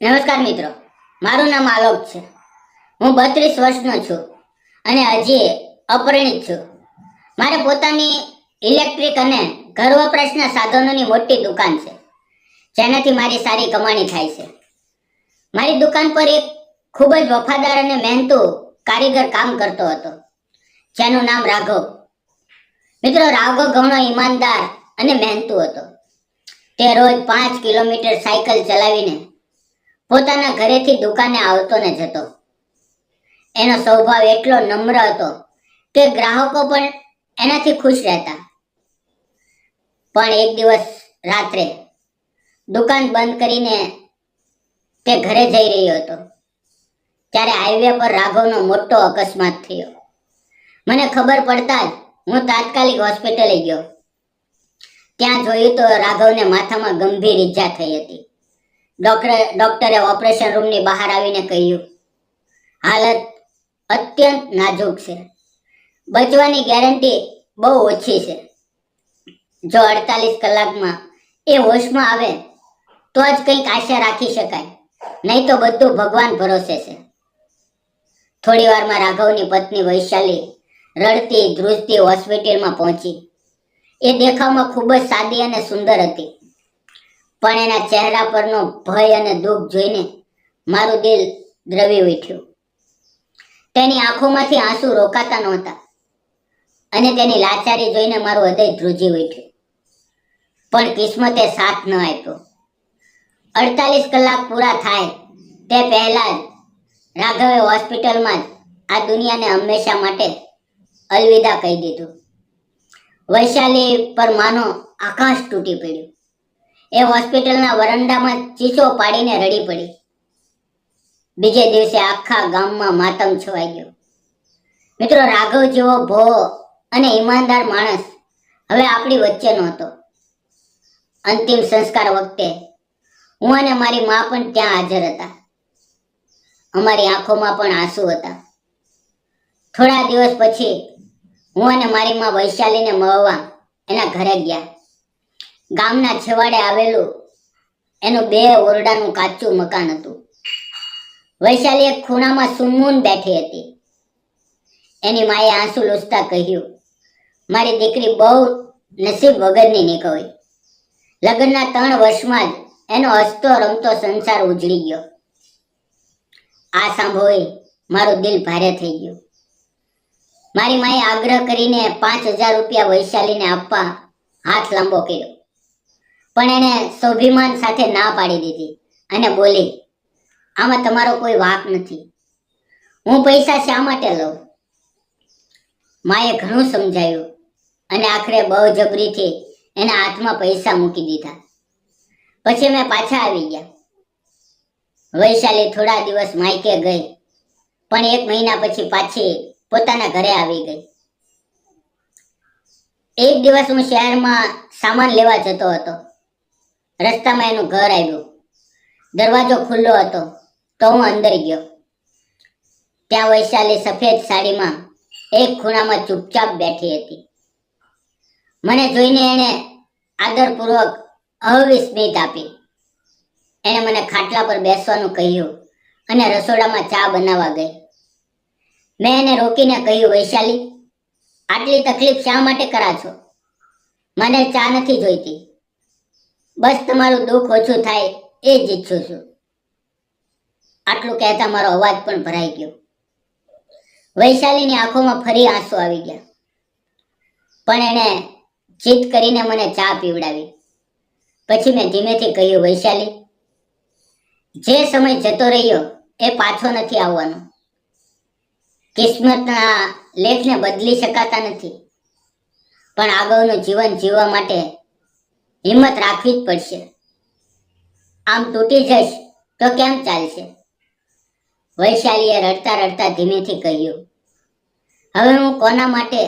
નમસ્કાર મિત્રો, મારું નામ આલોક છે. હું 32 વર્ષનો છું અને હજી અપરિણિત છું. મારે પોતાની ઇલેક્ટ્રિક અને ઘર વપરાશના સાધનોની મોટી દુકાન છે, જેનાથી મારી સારી કમાણી થાય છે. મારી દુકાન પર એક ખૂબ જ વફાદાર અને મહેનતુ કારીગર કામ કરતો હતો, જેનું નામ રાઘવ. મિત્રો, રાઘવ ઘણો ઈમાનદાર અને મહેનતુ હતો. તે રોજ 5 કિલોમીટર સાયકલ ચલાવીને પોતાના ઘરેથી દુકાને આવતો ને જતો. એનો સ્વભાવ એટલો નમ્ર હતો કે ગ્રાહકો પણ એનાથી ખુશ રહેતા. પણ એક દિવસ રાત્રે દુકાન બંધ કરીને તે ઘરે જઈ રહ્યો હતો, ત્યારે હાઈવે પર રાઘવનો મોટો અકસ્માત થયો. મને ખબર પડતા જ હું તાત્કાલિક હોસ્પિટલે ગયો. ત્યાં જોયું તો રાઘવને માથામાં ગંભીર ઈજા થઈ હતી. ડોક્ટરે ઓપરેશન રૂમની બહાર આવીને કહ્યું, હાલત અત્યંત નાજુક છે, બચવાની ગેરંટી બહુ ઓછી છે. જો 48 કલાકમાં એ હોશમાં આવે તો જ કંઈક આશા રાખી શકાય, નહીં તો બધું ભગવાન ભરોસે છે. થોડી વારમાં રાઘવની પત્ની વૈશાલી રડતી ધ્રુજતી હોસ્પિટલમાં પહોંચી. એ દેખાવમાં ખૂબ જ સાદી અને સુંદર હતી, પણ એના ચહેરા પરનો ભય અને દુઃખ જોઈને મારું દિલ દ્રવી ઉઠ્યું. તેની આંખોમાંથી આંસુ રોકાતા નહોતા અને તેની લાચારી જોઈને મારું હૃદય ધ્રુજી ઉઠ્યું. પણ કિસ્મતે સાથ ન આપ્યો. 48 કલાક પૂરા થાય તે પહેલા જ રાઘવે હોસ્પિટલમાં જ આ દુનિયાને હંમેશા માટે અલવિદા કહી દીધું. વૈશાલી પર માનો આકાશ તૂટી પડ્યું. એ હોસ્પિટલના વરંડામાં ચીસો પાડીને રડી પડી. બીજે દિવસે આખા ગામમાં માતમ છવાઈ ગયો. મિત્રો, રાઘવ જેવો ભો અને ઈમાનદાર માણસ હવે આપણી વચ્ચે નહોતો. અંતિમ સંસ્કાર વખતે હું અને મારી મા પણ ત્યાં હાજર હતા. અમારી આંખોમાં પણ આંસુ હતા. થોડા દિવસ પછી હું અને મારી મા વૈશાલીને મળવા એના ઘરે ગયા. ગામના છેવાડે આવેલું એનું 2 ઓરડાનું કાચું મકાન હતું. વૈશાલી એક ખૂણામાં સુમૂન બેઠી હતી. એની માએ આંસુ લૂછતા કહ્યું, મારી દીકરી બહુ નસીબ વગરની નીકળી. લગ્નના 3 વર્ષમાં જ એનો હસતો રમતો સંસાર ઉજળી ગયો. આ સાંભળી મારું દિલ ભારે થઈ ગયું. મારી માએ આગ્રહ કરીને 5000 રૂપિયા વૈશાલીને આપવા હાથ લાંબો કર્યો, પણ એણે સ્વાભિમાન સાથે ના પાડી દીધી અને બોલી, આમાં તમારો કોઈ વાંક નથી. હું પૈસા શા માટે લઉં? માએ ઘણું સમજાયું અને આખરે બળજબરીથી એના હાથમાં પૈસા મૂકી દીધા. પછી મેં પાછા આવી ગયા. વૈશાલી થોડા દિવસ માયકે ગઈ, પણ 1 મહિના પછી પાછી પોતાના ઘરે આવી ગઈ. એક દિવસ હું શહેરમાં સામાન લેવા જતો હતો. રસ્તામાં એનું ઘર આવ્યું. દરવાજો ખુલ્લો હતો તો હું અંદર ગયો. ત્યાં વૈશાલી સફેદ સાડીમાં એક ખૂણામાં ચૂપચાપ બેઠી હતી. મને જોઈને એણે આદરપૂર્વક અવિસ્મિત આપી. એણે મને ખાટલા પર બેસવાનું કહ્યું અને રસોડામાં ચા બનાવવા ગઈ. મેં એને રોકીને કહ્યું, વૈશાલી, આટલી તકલીફ શા માટે કરા છો? મને ચા નથી જોઈતી. બસ તમારું દુઃખ ઓછું થાય એ જ ઈચ્છું છું. આટલું કહેતા મારો અવાજ પણ ભરાઈ ગયો. વૈશાલીની આંખોમાં ફરી આંસુ આવી ગયા, પણ એણે જીદ કરીને મને ચા પીવડાવી. પછી મેં ધીમેથી કહ્યું, વૈશાલી, જે સમય જતો રહ્યો એ પાછો નથી આવવાનો. કિસ્મતના લેખને બદલી શકાતા નથી, પણ આગળનું જીવન જીવવા માટે હિંમત રાખવી જ પડશે. આમ તૂટી જઈશ તો કેમ ચાલશે? વૈશાલીએ રડતા રડતા ધીમેથી કહ્યું, હવે હું કોના માટે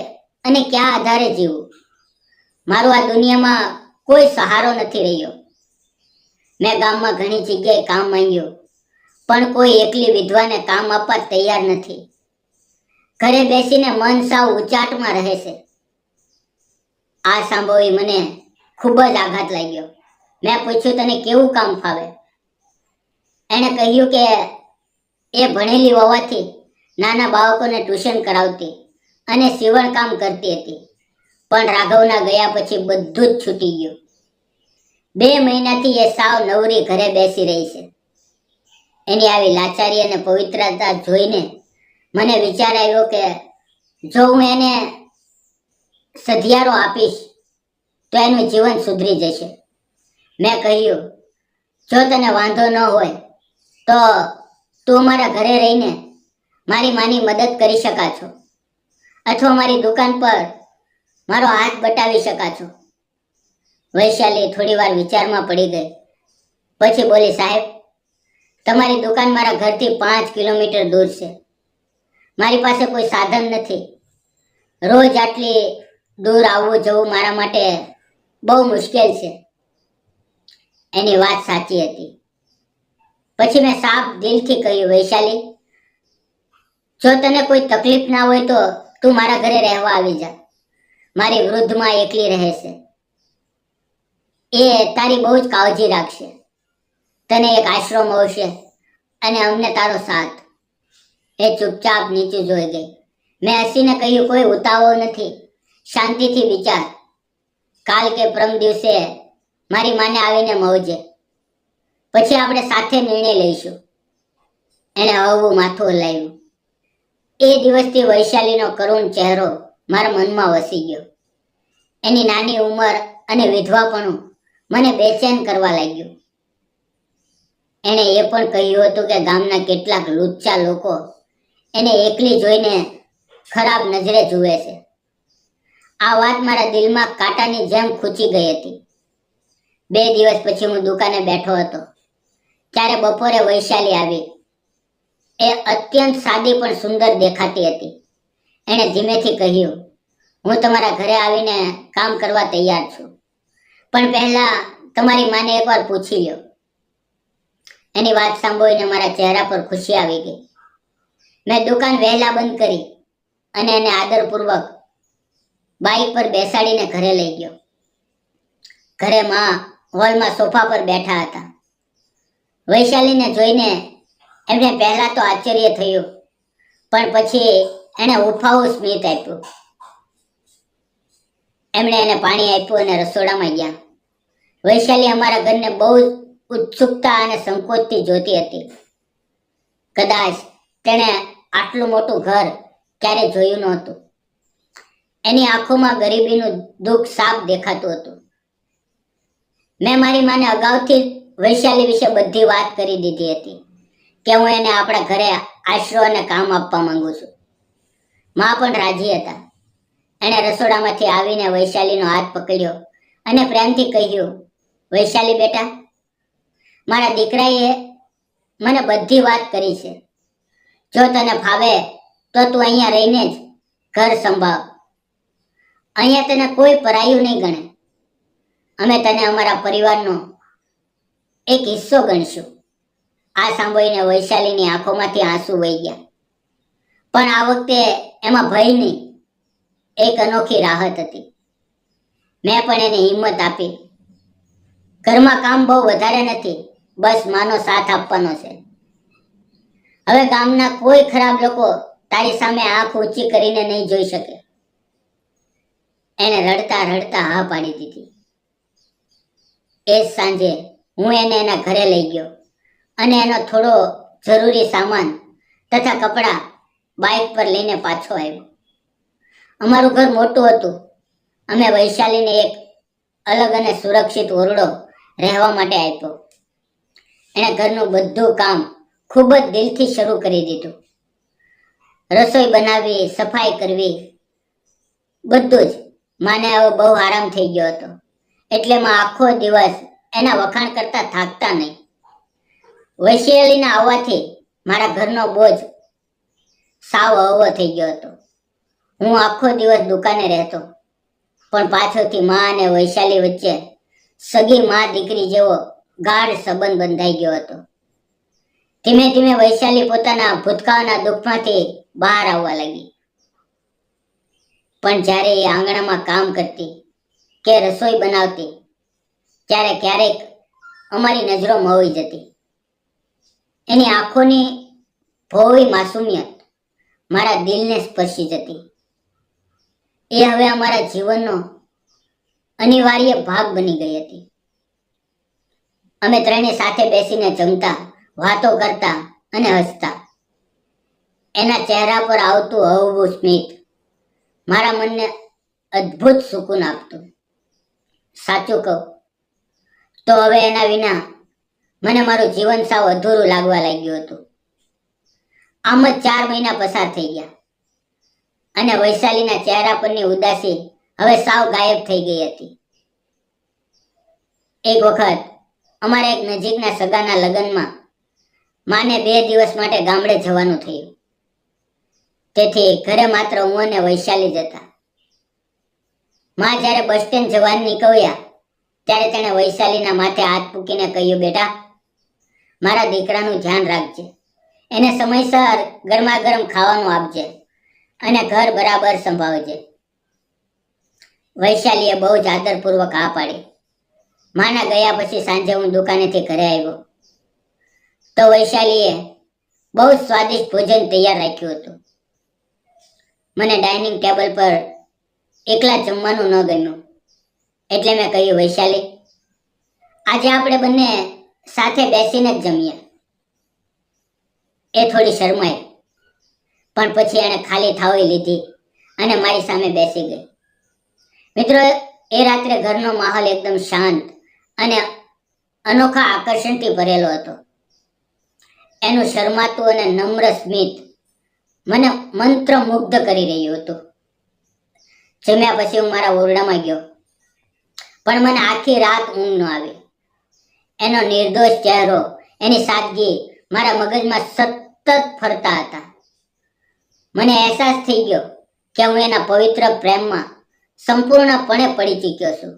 અને ક્યાં આધારે જીવું? મારું આ દુનિયામાં કોઈ સહારો નથી રહ્યો. મેં ગામમાં ઘણી જગ્યાએ કામ માંગ્યું, પણ કોઈ એકલી વિધવાને કામ આપવા તૈયાર નથી. ઘરે બેસીને મન સાવ ઉચાટમાં રહે છે. આ સાંભળી મને ખૂબ જ આઘાત લાગ્યો. મેં પૂછ્યું, તને કેવું કામ ફાવે? એણે કહ્યું કે એ ભણેલી હોવાથી નાના બાળકોને ટ્યુશન કરાવતી અને સીવણ કામ કરતી હતી. પણ રાઘવના ગયા પછી બધું જ છૂટી ગયું. 2 મહિનાથી એ સાવ નવરી ઘરે બેસી રહી છે. એની આવી લાચારી અને પવિત્રતા જોઈને મને વિચાર આવ્યો કે જો હું એને સધિયારો આપીશ તો એનું જીવન સુધરી જશે. મેં કહ્યું, જો તને વાંધો ન હોય તો તું મારા ઘરે રહીને મારી માની મદદ કરી શકા છો, અથવા મારી દુકાન પર મારો હાથ બટાવી શકા છો. વૈશાલી થોડી વાર વિચારમાં પડી ગઈ. પછી બોલી, સાહેબ, તમારી દુકાન મારા ઘરથી 5 કિલોમીટર દૂર છે. મારી પાસે કોઈ સાધન નથી. રોજ આટલી દૂર આવવું જવું મારા માટે બહુ મુશ્કેલ છે. એની વાત સાચી હતી. પછી મેં સાફ દિલથી કહ્યું, વૈશાલી, જો તને કોઈ તકલીફ ના હોય તો તું મારા ઘરે રહેવા આવી જા. મારી વૃદ્ધ માં એકલી રહે છે. એ તારી બહુ જ કાળજી રાખશે. તને એક આશરો મળશે અને અમને તારો સાથ. એ ચૂપચાપ નીચે જોઈ ગઈ. મેં હસીને કહ્યું, કોઈ ઉતાવળ નથી, શાંતિથી વિચાર. કાલ કે પરમ દિવસે મારી માને આવીને મળજે, પછી આપણે સાથે નિર્ણય લઈશું. એણે હળવું માથું હલાવ્યું. એ દિવસથી વૈશાલીનો કરુણ ચહેરો મારા મનમાં વસી ગયો. એની નાની ઉંમર અને વિધવાપણું મને બેચેન કરવા લાગ્યું. એણે એ પણ કહ્યું હતું કે ગામના કેટલાક લુચ્ચા લોકો એને એકલી જોઈને ખરાબ નજરે જુએ છે. આ વાત મારા દિલમાં કાંટાની જેમ ખૂંચી ગઈ હતી. 2 દિવસ પછી હું દુકાને બેઠો હતો ત્યારે બપોરે વૈશાલી આવી. એ અત્યંત સાદી પણ સુંદર દેખાતી હતી. એણે ધીમેથી કહ્યું, હું તમારા ઘરે આવીને કામ કરવા તૈયાર છું, પણ પહેલા તમારી માને એકવાર પૂછી લ્યો. એની વાત સાંભળીને મારા ચહેરા પર ખુશી આવી ગઈ. મેં દુકાન વહેલા બંધ કરી અને એને આદરપૂર્વક બાઇક પર બેસાડીને ઘરે લઈ ગયો. ઘરે માં હોલમાં સોફા પર બેઠા હતા. વૈશાલીને જોઈને એમને પહેલા તો આશ્ચર્ય થયું, પણ પછી એણે ઉફાવું સ્મિત આપ્યું. એમણે એને પાણી આપ્યું અને રસોડામાં ગયા. વૈશાલી અમારા ઘરને બહુ ઉત્સુકતા અને સંકોચથી જોતી હતી. કદાચ તેણે આટલું મોટું ઘર ક્યારે જોયું નહોતું. એની આંખોમાં ગરીબીનું દુઃખ સાફ દેખાતું હતું. મેં મારી માને અગાઉથી વૈશાલી વિશે બધી વાત કરી દીધી હતી કે હું એને આપણા ઘરે આશરો અને કામ આપવા માંગુ છું. માં પણ રાજી હતા. એણે રસોડામાંથી આવીને વૈશાલીનો હાથ પકડ્યો અને પ્રેમથી કહ્યું, વૈશાલી બેટા, મારા દીકરાએ મને બધી વાત કરી છે. જો તને ફાવે તો તું અહીંયા રહીને જ ઘર સંભાળ. અહીંયા તને કોઈ પરાયું નહીં ગણે. અમે તને અમારા પરિવારનો એક હિસ્સો ગણશું. આ સાંભળીને વૈશાલીની આંખોમાંથી આંસુ વહી ગયા. પણ આ વખતે એમાં ભય નહીં, એક અનોખી રાહત હતી. મેં પણ એને હિંમત આપી. ઘરમાં કામ બહુ વધારે નથી, બસ માનો સાથ આપવાનો છે. હવે ગામના કોઈ ખરાબ લોકો તારી સામે આંખ ઊંચી કરીને નહીં જોઈ શકે. એને રડતા રડતા હા પાડી દીધી. એ જ સાંજે હું એને એના ઘરે લઈ ગયો અને એનો થોડો જરૂરી સામાન તથા કપડાં બાઇક પર લઈને પાછો આવ્યો. અમારું ઘર મોટું હતું. અમે વૈશાલીને એક અલગ અને સુરક્ષિત ઓરડો રહેવા માટે આપ્યો. એણે ઘરનું બધું કામ ખૂબ જ દિલથી શરૂ કરી દીધું. રસોઈ બનાવવી, સફાઈ કરવી, બધું જ. માને હવે બહુ આરામ થઈ ગયો હતો, એટલે માં આખો દિવસ એના વખાણ કરતા થાકતા નહીં. વૈશાલીના આવવાથી મારા ઘરનો બોજ સાવ હળવો થઈ ગયો હતો. હું આખો દિવસ દુકાને રહેતો, પણ પાછળથી માં અને વૈશાલી વચ્ચે સગી માં દીકરી જેવો ગાઢ સંબંધ બંધાઈ ગયો હતો. ધીમે ધીમે વૈશાલી પોતાના ભૂતકાળના દુઃખમાંથી બહાર આવવા લાગી. પણ જ્યારે એ આંગણામાં કામ કરતી કે રસોઈ બનાવતી ત્યારે ક્યારેક અમારી નજરો મોહી જતી. એની આંખોની ભોળી માસુમિયત મારા દિલને સ્પર્શી જતી. એ હવે અમારા જીવનનો અનિવાર્ય ભાગ બની ગઈ હતી. અમે ત્રણે સાથે બેસીને જમતા, વાતો કરતા અને હસતા. એના ચહેરા પર આવતું હળવું સ્મિત મારા મનને અદ્ભુત સુકૂન આપતું. સાચું કહું તો હવે એના વિના મને મારું જીવન સાવ અધૂરું લાગવા લાગ્યું હતું. આમ જ 4 મહિના પસાર થઈ ગયા અને વૈશાલીના ચહેરા પરની ઉદાસી હવે સાવ ગાયબ થઈ ગઈ હતી. એક વખત અમારા એક નજીકના સગાના લગ્નમાં માને 2 દિવસ માટે ગામડે જવાનું થયું. તેથી ઘરે માત્ર હું અને વૈશાલી જ હતા. માં જ્યારે બસ સ્ટેન્ડ જવા નીકળ્યા ત્યારે તેણે વૈશાલીના માથે હાથ મૂકીને કહ્યું, બેટા, મારા દીકરાનું ધ્યાન રાખજે. એને સમયસર ગરમા ગરમ ખાવાનું આપજે અને ઘર બરાબર સંભાળજે. વૈશાલીએ બહુ જ આદરપૂર્વક હા પાડી. માના ગયા પછી સાંજે હું દુકાનેથી ઘરે આવ્યો તો વૈશાલીએ બહુ સ્વાદિષ્ટ ભોજન તૈયાર રાખ્યું હતું. મને ડાઇનિંગ ટેબલ પર એકલા જમવાનું ન ગમ્યું એટલે મેં કહ્યું, વૈશાલી, આજે આપણે બંને સાથે બેસીને જ જમીએ. એ થોડી શરમાઈ, પણ પછી એણે ખાલી થાળી લીધી અને મારી સામે બેસી ગઈ. મિત્રો, એ રાત્રે ઘરનો માહોલ એકદમ શાંત અને અનોખા આકર્ષણથી ભરેલો હતો. એનું શરમાતું અને નમ્ર સ્મિત મને મંત્રમુગ્ધ કરી રહ્યું હતું. જમ્યા પછી હું મારા ઓરડામાં ગયો, પણ મને આખી રાત ઊંઘ ન આવી. એનો નિર્દોષ ચહેરો, એની સાદગી મારા મગજમાં સતત ફરતા હતા. મને અહેસાસ થઈ ગયો કે હું એના પવિત્ર પ્રેમમાં સંપૂર્ણપણે પડી ચૂક્યો છું.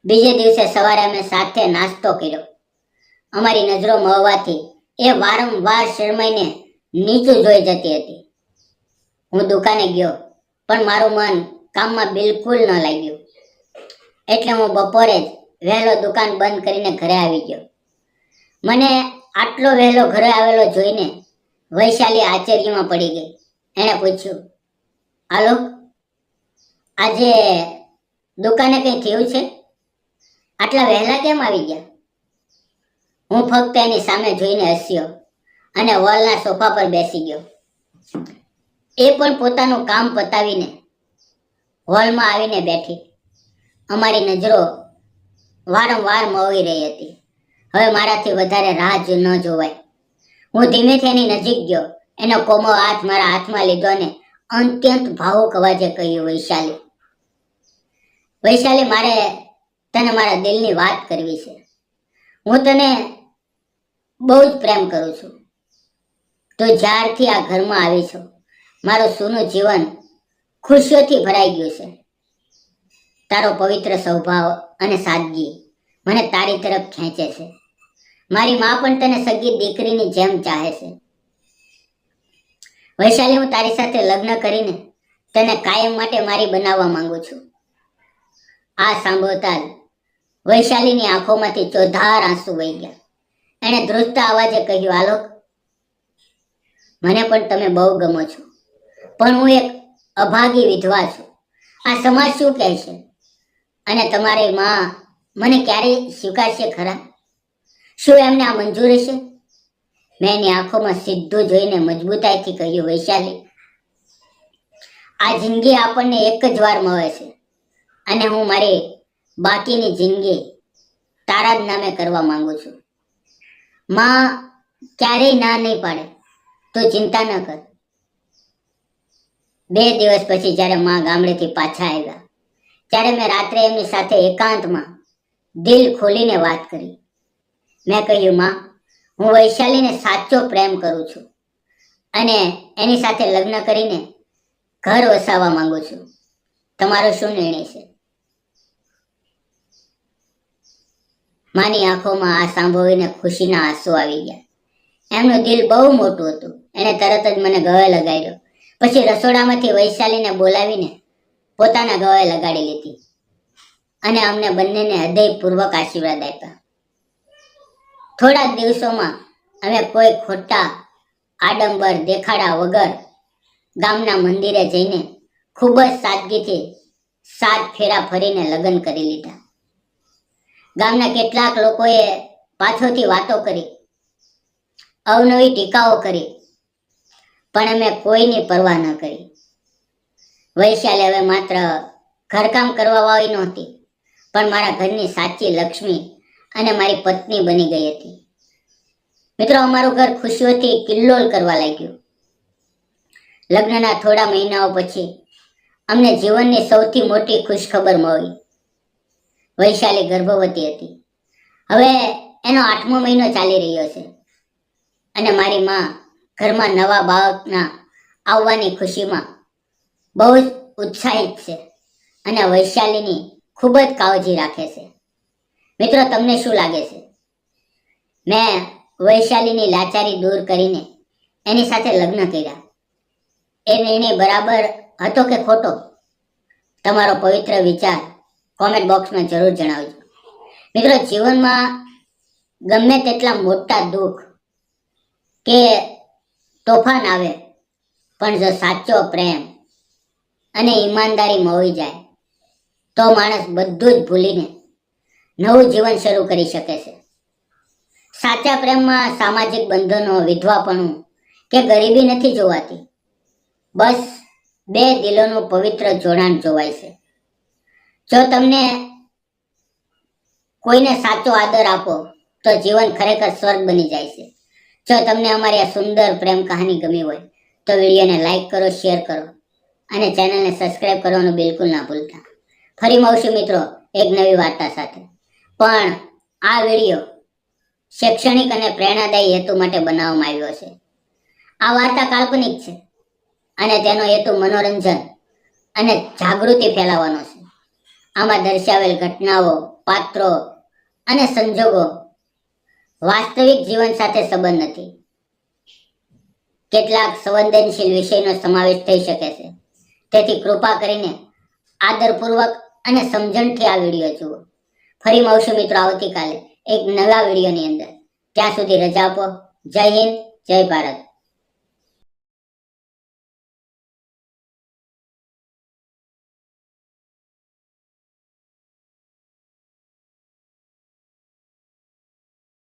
બીજે દિવસે સવારે અમે સાથે નાસ્તો કર્યો. અમારી નજરો મળવાથી એ વારંવાર શરમાઈને નીચું જોઈ જતી હતી. હું દુકાને ગયો, પણ મારું મન કામમાં બિલકુલ ન લાગ્યું. એટલે હું બપોરે જ વહેલો દુકાન બંધ કરીને ઘરે આવી ગયો. મને આટલો વહેલો ઘરે આવેલો જોઈને વૈશાલી આશ્ચર્યમાં પડી ગઈ. એણે પૂછ્યું, આલોક, આજે દુકાને કંઈ થયું છે? આટલા વહેલા કેમ આવી ગયા? હું ફક્ત એની સામે જોઈને હસ્યો અને હોલના સોફા પર બેસી ગયો. એ પણ પોતાનું કામ પતાવીને હોલમાં આવીને બેઠી. અમારી નજરો વારંવાર મળવી રહી હતી. હવે મારાથી વધારે રાહ જ ન જોવાય. હું ધીમેથી એની નજીક ગયો. એનો કોમળ હાથ મારા હાથમાં લીધો અને અત્યંત ભાવુક અવાજે કહ્યું, વૈશાલી, વૈશાલી, મારે તને મારા દિલની વાત કરવી છે. હું તને બહુ જ પ્રેમ કરું છું. તું જ્યારથી આ ઘરમાં આવી છો, મારું સૂનું જીવન ખુશીઓથી ભરાઈ ગયું છે. તારો પવિત્ર સ્વભાવ અને સાદગી મને તારી તરફ ખેંચે છે. મારી માં પણ તને સગી દીકરીની જેમ ચાહે છે. વૈશાલી, હું તારી સાથે લગ્ન કરીને તને કાયમ માટે મારી બનાવવા માંગુ છું. આ સાંભળતા જ વૈશાલીની આંખોમાંથી ચોધાર આંસુ વહી ગયા. એણે ધ્રુજતા અવાજે કહ્યું, આલોક, મને પણ તમે બહુ ગમો છો, પણ હું એક અભાગી વિધવા છું. આ સમાજ શું કહેશે? અને તમારી માં મને ક્યારેય સ્વીકારશે ખરા? શું એમને આ મંજૂર હશે? મેં એની આંખોમાં સીધું જોઈને મજબૂતાઈથી કહ્યું, વૈશાલી, આ જિંદગી આપણને એક જ વાર મળે છે અને હું મારી બાકીની જિંદગી તારા જ નામે કરવા માંગુ છું. માં ક્યારેય ના નહીં પાડે, તો ચિંતા ન કર. 2 દિવસ પછી જ્યારે માં ગામડેથી પાછા આવ્યા ત્યારે મેં રાત્રે એમની સાથે એકાંતમાં દિલ ખોલીને વાત કરી. મેં કહ્યું, માં, હું વૈશાલીને સાચો પ્રેમ કરું છું અને એની સાથે લગ્ન કરીને ઘર વસાવવા માંગુ છું. તમારો શું નિર્ણય છે? માની આંખોમાં આ સાંભળીને ખુશીના આંસુ આવી ગયા. એમનું દિલ બહુ મોટું હતું. એણે તરત જ મને ગળે લગાડ્યો. પછી રસોડામાંથી વૈશાલીને બોલાવીને પોતાના ગળે લગાડી લીધી અને અમને બંનેને હૃદયપૂર્વક આશીર્વાદ આપ્યા. થોડા દિવસોમાં અમે કોઈ ખોટા આડંબર દેખાડા વગર ગામના મંદિરે જઈને ખૂબ જ સાદગીથી 7 ફેરા ફરીને લગ્ન કરી લીધા. ગામના કેટલાક લોકોએ પાછળથી વાતો કરી, અવનવી ટીકાઓ કરી, પણ અમે કોઈની પરવા ન કરી. વૈશાલી હવે માત્ર ઘરકામ કરવા વાળી નહોતી, પણ મારા ઘરની સાચી લક્ષ્મી અને મારી પત્ની બની ગઈ હતી. મિત્રો, અમારું ઘર ખુશીઓથી કિલ્લોલ કરવા લાગ્યું. લગ્નના થોડા મહિનાઓ પછી અમને જીવનની સૌથી મોટી ખુશખબર મળી. વૈશાલી ગર્ભવતી હતી. હવે એનો 8મો મહિનો ચાલી રહ્યો છે અને મારી માં ઘરમાં નવા બાળકના આવવાની ખુશીમાં બહુ જ ઉત્સાહિત છે અને વૈશાલીની ખૂબ જ કાળજી રાખે છે. મિત્રો, તમને શું લાગે છે? મેં વૈશાલીની લાચારી દૂર કરીને એની સાથે લગ્ન કર્યા. એ નિર્ણય બરાબર હતો કે ખોટો? તમારો પવિત્ર વિચાર કોમેન્ટ બોક્સમાં જરૂર જણાવજો. મિત્રો, જીવનમાં ગમે તેટલા મોટા દુઃખ કે તોફાન આવે, પણ જો સાચો પ્રેમ અને ઈમાનદારી મળી જાય તો માણસ બધું જ ભૂલીને નવું જીવન શરૂ કરી શકે છે. સાચા પ્રેમમાં સામાજિક બંધનો, વિધવાપણું કે ગરીબી નથી જોવાતી. બસ 2 દિલોનું પવિત્ર જોડાણ જોવાય છે. જો તમને કોઈને સાચો આદર આપો તો જીવન ખરેખર સ્વર્ગ બની જાય છે. જો તમને અમારી આ સુંદર પ્રેમ કહાની ગમી હોય તો વિડીયોને લાઈક કરો, શેર કરો અને ચેનલને સબસ્ક્રાઇબ કરવાનું બિલકુલ ના ભૂલતા. ફરી મળશું મિત્રો એક નવી વાર્તા સાથે. પણ આ વિડીયો શૈક્ષણિક અને પ્રેરણાદાયી હેતુ માટે બનાવવામાં આવ્યો છે. આ વાર્તા કાલ્પનિક છે અને તેનો હેતુ મનોરંજન અને જાગૃતિ ફેલાવવાનો છે. આમાં દર્શાવેલ ઘટનાઓ, પાત્રો અને સંજોગો વાસ્તવિક જીવન સાથે સંબંધ નથી. કેટલાક સંવેદનશીલ વિષયનો સમાવેશ થઈ શકે છે. તેથી કૃપા કરીને આદરપૂર્વક અને સમજણથી આ વિડીયો જુઓ. ફરી મળશું મિત્રો આવતીકાલે એક નવા વિડીયોની અંદર. ત્યાં સુધી રજા આપો. જય હિન્દ, જય ભારત.